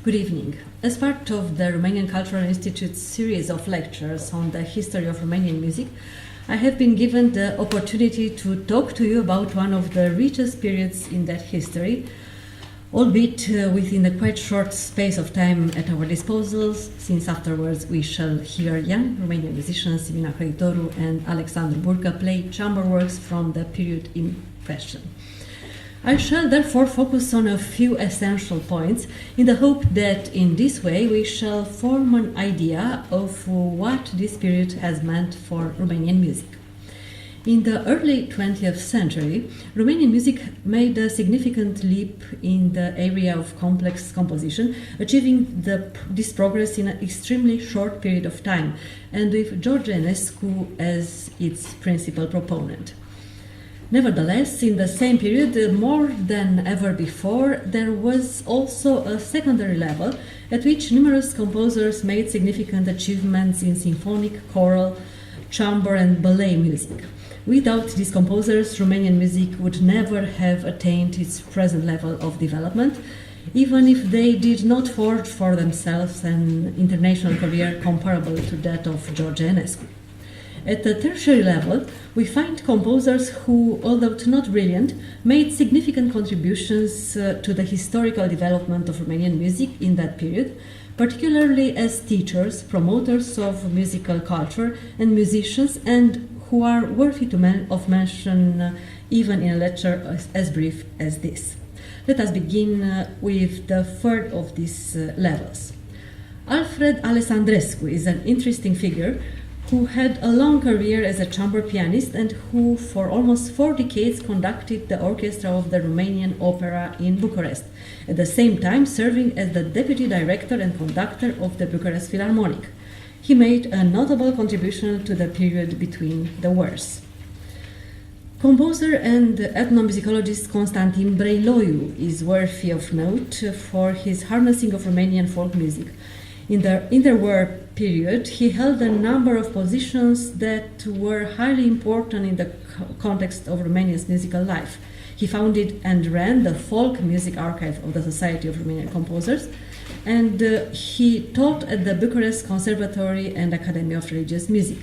Good evening. As part of the Romanian Cultural Institute's series of lectures on the history of Romanian music, I have been given the opportunity to talk to you about one of the richest periods in that history, albeit within a quite short space of time at our disposal, since afterwards we shall hear young Romanian musicians Simina Crăitoru and Alexandru Burcă play chamber works from the period in question. I shall therefore focus on a few essential points in the hope that in this way we shall form an idea of what this period has meant for Romanian music. In the early 20th century, Romanian music made a significant leap in the area of complex composition, achieving this progress in an extremely short period of time, and with George Enescu as its principal proponent. Nevertheless, in the same period, more than ever before, there was also a secondary level at which numerous composers made significant achievements in symphonic, choral, chamber and ballet music. Without these composers, Romanian music would never have attained its present level of development, even if they did not forge for themselves an international career comparable to that of George Enescu. At the tertiary level, we find composers who, although not brilliant, made significant contributions to the historical development of Romanian music in that period, particularly as teachers, promoters of musical culture, and musicians, and who are worthy of mention even in a lecture as brief as this. Let us begin with the third of these levels. Alfred Alessandrescu is an interesting figure who had a long career as a chamber pianist and who for almost 4 decades conducted the orchestra of the Romanian Opera in Bucharest, at the same time serving as the deputy director and conductor of the Bucharest Philharmonic. He made a notable contribution to the period between the wars. Composer and ethnomusicologist Constantin Brăiloiu is worthy of note for his harnessing of Romanian folk music. In the interwar period, he held a number of positions that were highly important in the context of Romania's musical life. He founded and ran the Folk Music Archive of the Society of Romanian Composers, and he taught at the Bucharest Conservatory and Academy of Religious Music.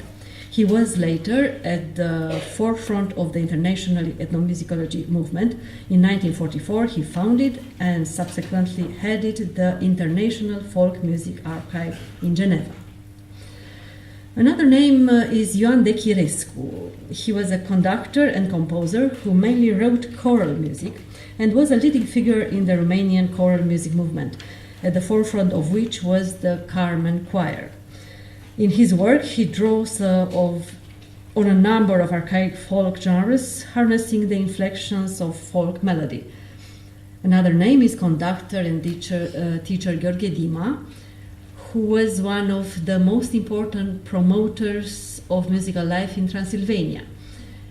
He was later at the forefront of the international ethnomusicology movement. In 1944, he founded and subsequently headed the International Folk Music Archive in Geneva. Another name is Ioan Dechirescu. He was a conductor and composer who mainly wrote choral music and was a leading figure in the Romanian choral music movement, at the forefront of which was the Carmen Choir. In his work, he draws on a number of archaic folk genres, harnessing the inflections of folk melody. Another name is conductor and teacher Gheorghe Dima, who was one of the most important promoters of musical life in Transylvania,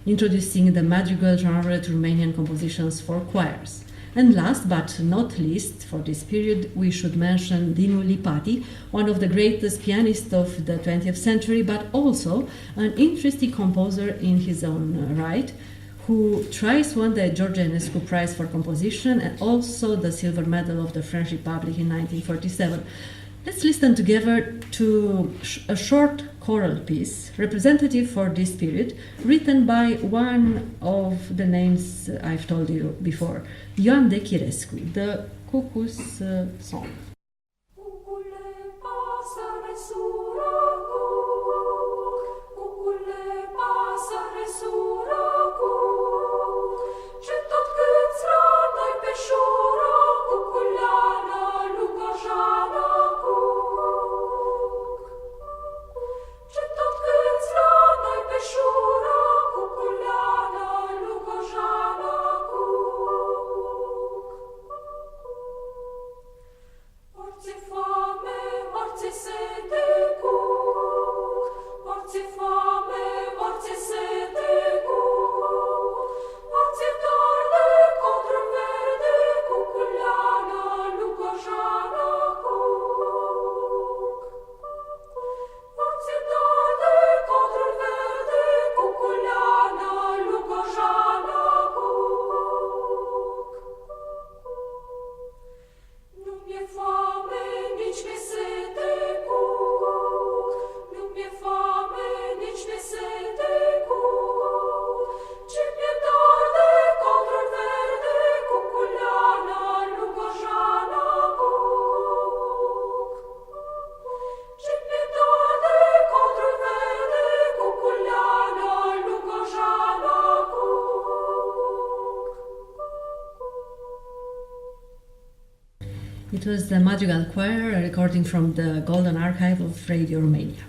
introducing the madrigal genre to Romanian compositions for choirs. And last but not least, for this period, we should mention Dinu Lipati, one of the greatest pianists of the 20th century, but also an interesting composer in his own right, who thrice won the George Enescu Prize for Composition and also the Silver Medal of the French Republic in 1947. Let's listen together to a short choral piece representative for this period, written by one of the names I've told you before, Ioan Dechirescu, the Cuckoo's Song. Orți foame, orți sete, was the Madrigal Choir, a recording from the Golden Archive of Radio Romania.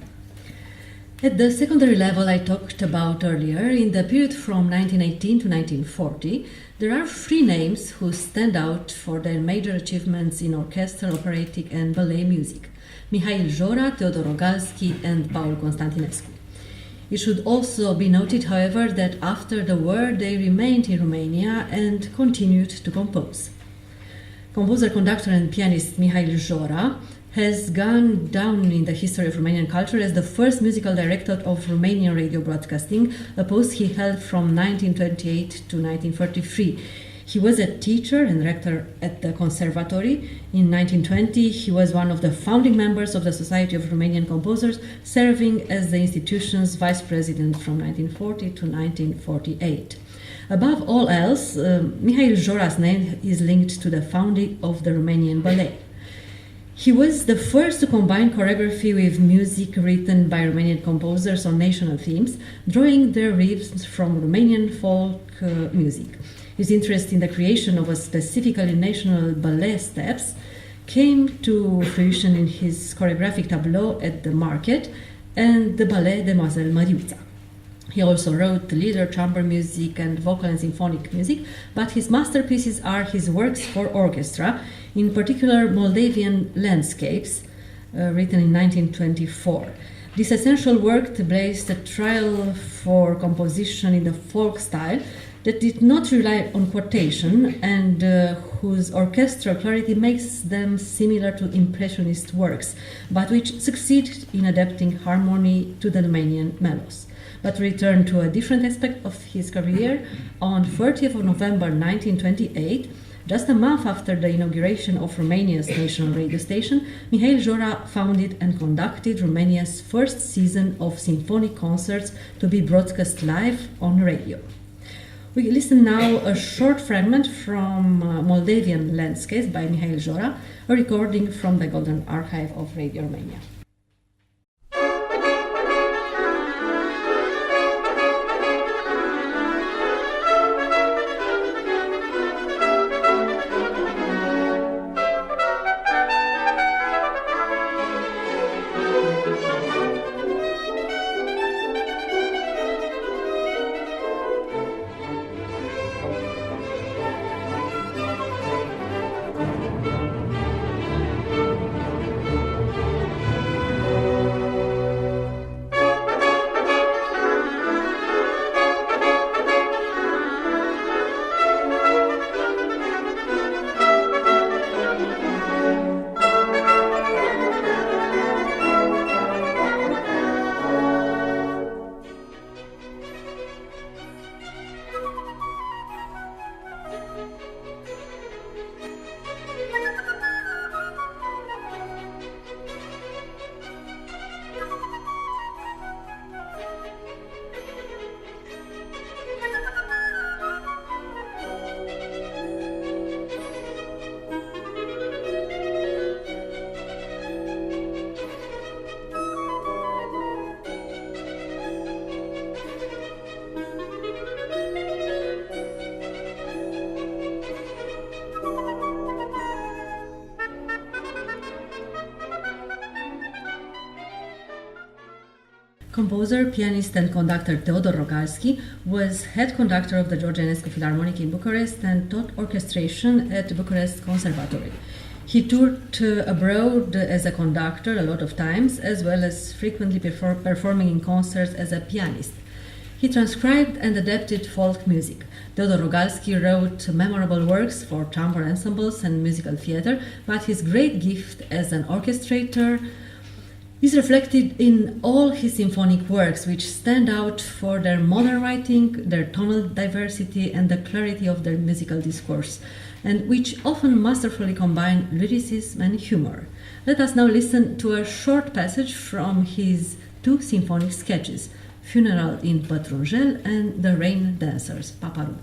At the secondary level I talked about earlier, in the period from 1918 to 1940, there are three names who stand out for their major achievements in orchestral, operatic and ballet music: Mihail Jora, Teodor Rogalski and Paul Constantinescu. It should also be noted, however, that after the war they remained in Romania and continued to compose. Composer, conductor and pianist Mihail Jora has gone down in the history of Romanian culture as the first musical director of Romanian radio broadcasting, a post he held from 1928 to 1943. He was a teacher and rector at the conservatory. In 1920, he was one of the founding members of the Society of Romanian Composers, serving as the institution's vice president from 1940 to 1948. Above all else, Mihail Jora's name is linked to the founding of the Romanian Ballet. He was the first to combine choreography with music written by Romanian composers on national themes, drawing their rhythms from Romanian folk music. His interest in the creation of a specifically national ballet steps came to fruition in his choreographic tableau at the market and the ballet Demoiselle Mariuța. He also wrote lieder, chamber music, and vocal and symphonic music, but his masterpieces are his works for orchestra, in particular Moldavian Landscapes, written in 1924. This essential work blazed a trail for composition in the folk style that did not rely on quotation and whose orchestral clarity makes them similar to Impressionist works, but which succeed in adapting harmony to the Romanian melodies. But to return to a different aspect of his career, on 30th of November 1928, just a month after the inauguration of Romania's national radio station, Mihail Jora founded and conducted Romania's first season of symphonic concerts to be broadcast live on radio. We listen now a short fragment from Moldavian Landscapes by Mihail Jora, a recording from the Golden Archive of Radio Romania. Composer, pianist and conductor Teodor Rogalski was head conductor of the George Enescu Philharmonic in Bucharest and taught orchestration at Bucharest Conservatory. He toured abroad as a conductor a lot of times, as well as frequently performing in concerts as a pianist. He transcribed and adapted folk music. Teodor Rogalski wrote memorable works for chamber ensembles and musical theater, but his great gift as an orchestrator is reflected in all his symphonic works, which stand out for their modern writing, their tonal diversity, and the clarity of their musical discourse, and which often masterfully combine lyricism and humor. Let us now listen to a short passage from his two symphonic sketches, Funeral in Pătrunjel and The Rain Dancers, Paparu.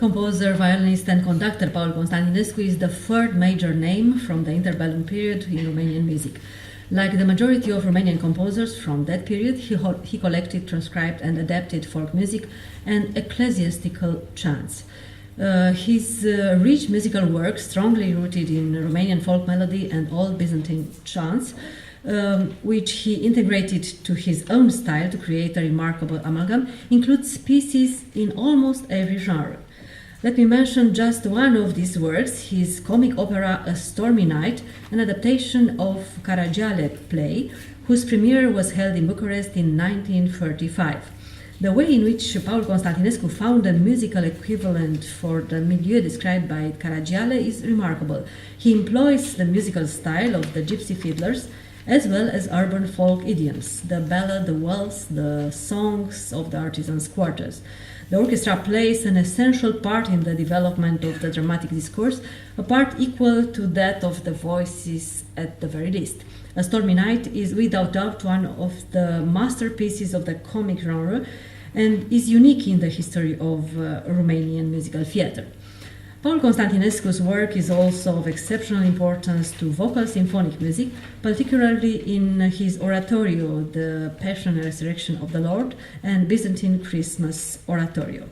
Composer, violinist and conductor Paul Constantinescu is the third major name from the interbellum period in Romanian music. Like the majority of Romanian composers from that period, he collected, transcribed and adapted folk music and ecclesiastical chants. His rich musical work, strongly rooted in Romanian folk melody and old Byzantine chants, which he integrated to his own style to create a remarkable amalgam, includes pieces in almost every genre. Let me mention just one of these works, his comic opera A Stormy Night, an adaptation of Caragiale play, whose premiere was held in Bucharest in 1935. The way in which Paul Constantinescu found a musical equivalent for the milieu described by Caragiale is remarkable. He employs the musical style of the gypsy fiddlers, as well as urban folk idioms, the ballad, the waltz, the songs of the artisans' quarters. The orchestra plays an essential part in the development of the dramatic discourse, a part equal to that of the voices at the very least. A Stormy Night is without doubt one of the masterpieces of the comic genre and is unique in the history of Romanian musical theatre. Paul Constantinescu's work is also of exceptional importance to vocal symphonic music, particularly in his oratorio, The Passion and Resurrection of the Lord, and Byzantine Christmas oratorio.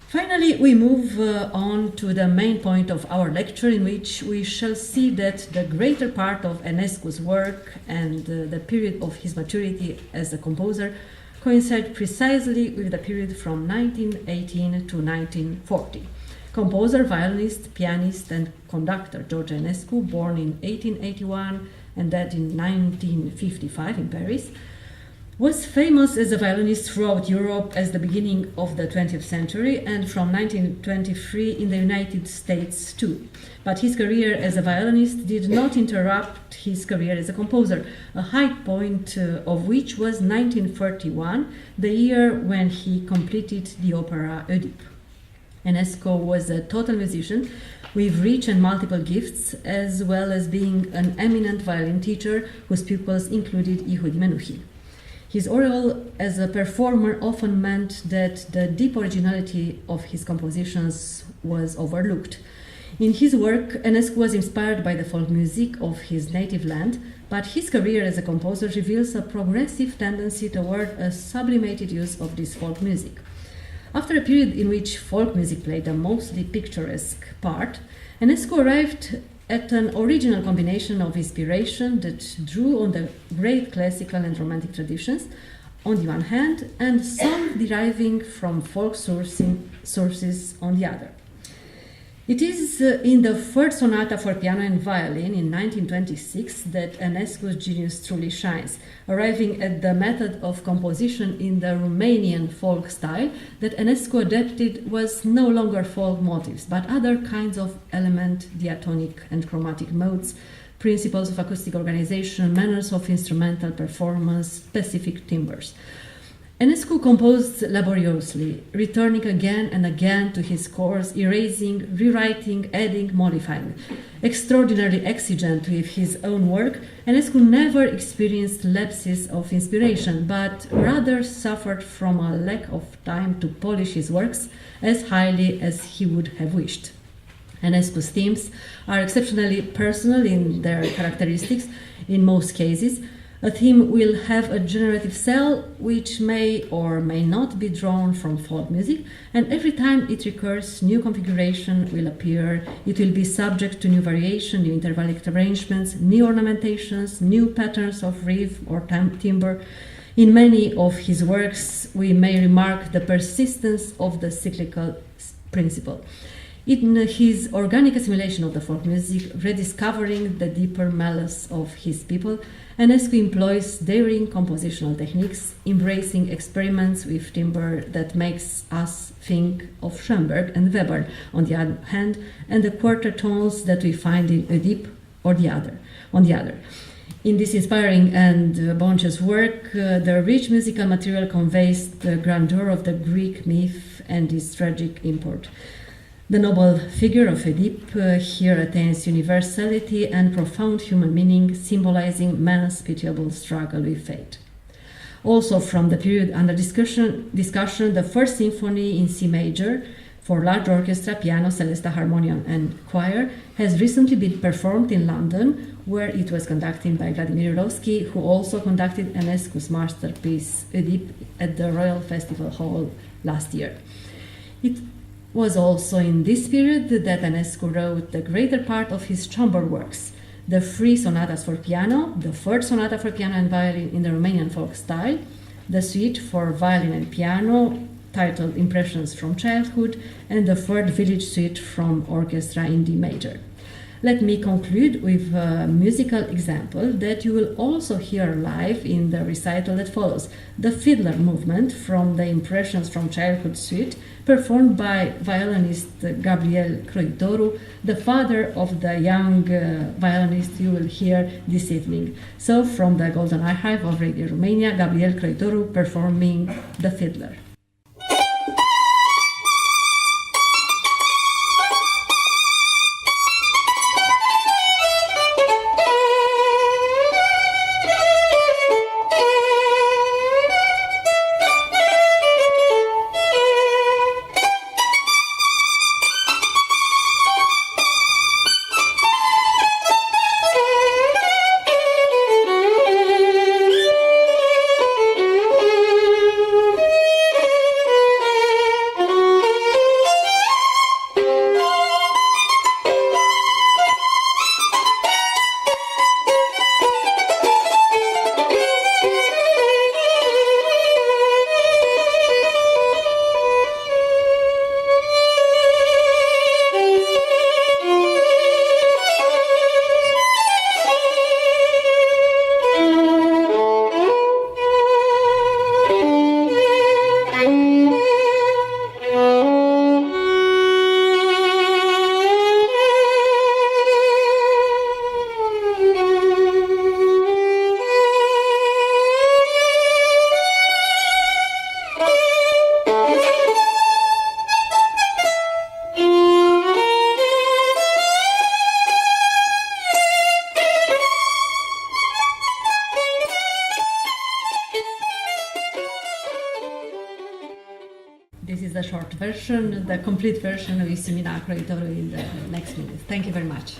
Finally, we move on to the main point of our lecture, in which we shall see that the greater part of Enescu's work and the period of his maturity as a composer coincide precisely with the period from 1918 to 1940. Composer, violinist, pianist and conductor George Enescu, born in 1881 and died in 1955 in Paris, was famous as a violinist throughout Europe as the beginning of the 20th century and from 1923 in the United States too. But his career as a violinist did not interrupt his career as a composer, a high point of which was 1931, the year when he completed the opera Oedipe. Enescu was a total musician with rich and multiple gifts, as well as being an eminent violin teacher whose pupils included Yehudi Menuhin. His aureole as a performer often meant that the deep originality of his compositions was overlooked. In his work, Enescu was inspired by the folk music of his native land, but his career as a composer reveals a progressive tendency toward a sublimated use of this folk music. After a period in which folk music played a mostly picturesque part, Enescu arrived at an original combination of inspiration that drew on the great classical and romantic traditions on the one hand, and some deriving from folk sources on the other. It is in the third sonata for piano and violin in 1926 that Enescu's genius truly shines, arriving at the method of composition in the Romanian folk style that Enescu adapted was no longer folk motifs, but other kinds of element, diatonic and chromatic modes, principles of acoustic organization, manners of instrumental performance, specific timbres. Enescu composed laboriously, returning again and again to his scores, erasing, rewriting, adding, modifying. Extraordinarily exigent with his own work, Enescu never experienced lapses of inspiration, but rather suffered from a lack of time to polish his works as highly as he would have wished. Enescu's themes are exceptionally personal in their characteristics in most cases. A theme will have a generative cell which may or may not be drawn from folk music, and every time it recurs, new configuration will appear. It will be subject to new variation, new intervallic arrangements, new ornamentations, new patterns of riff or timbre. In many of his works, we may remark the persistence of the cyclical principle. In his organic assimilation of the folk music, rediscovering the deeper malice of his people, Enescu employs daring compositional techniques, embracing experiments with timbre that makes us think of Schoenberg and Weber on the other hand, and the quarter tones that we find in Oedipe on the other. In this inspiring and bounteous work, the rich musical material conveys the grandeur of the Greek myth and its tragic import. The noble figure of Oedipe here attains universality and profound human meaning, symbolizing man's pitiable struggle with fate. Also from the period under discussion, the First Symphony in C major, for large orchestra, piano, celesta, harmonium, and choir, has recently been performed in London, where it was conducted by Vladimir Jurovsky, who also conducted Enescu's masterpiece Oedipe at the Royal Festival Hall last year. It was also in this period that Enescu wrote the greater part of his chamber works, the 3 sonatas for piano, the 3rd sonata for piano and violin in the Romanian folk style, the suite for violin and piano, titled Impressions from Childhood, and the 3rd village suite from orchestra in D major. Let me conclude with a musical example that you will also hear live in the recital that follows, the Fiddler movement from the Impressions from Childhood suite, performed by violinist Gabriel Croitoru, the father of the young violinist you will hear this evening. So, from the Golden Archive of Radio Romania, Gabriel Croitoru performing the Fiddler. This is the short version. The complete version we see Croitoru in the next minute. Thank you very much.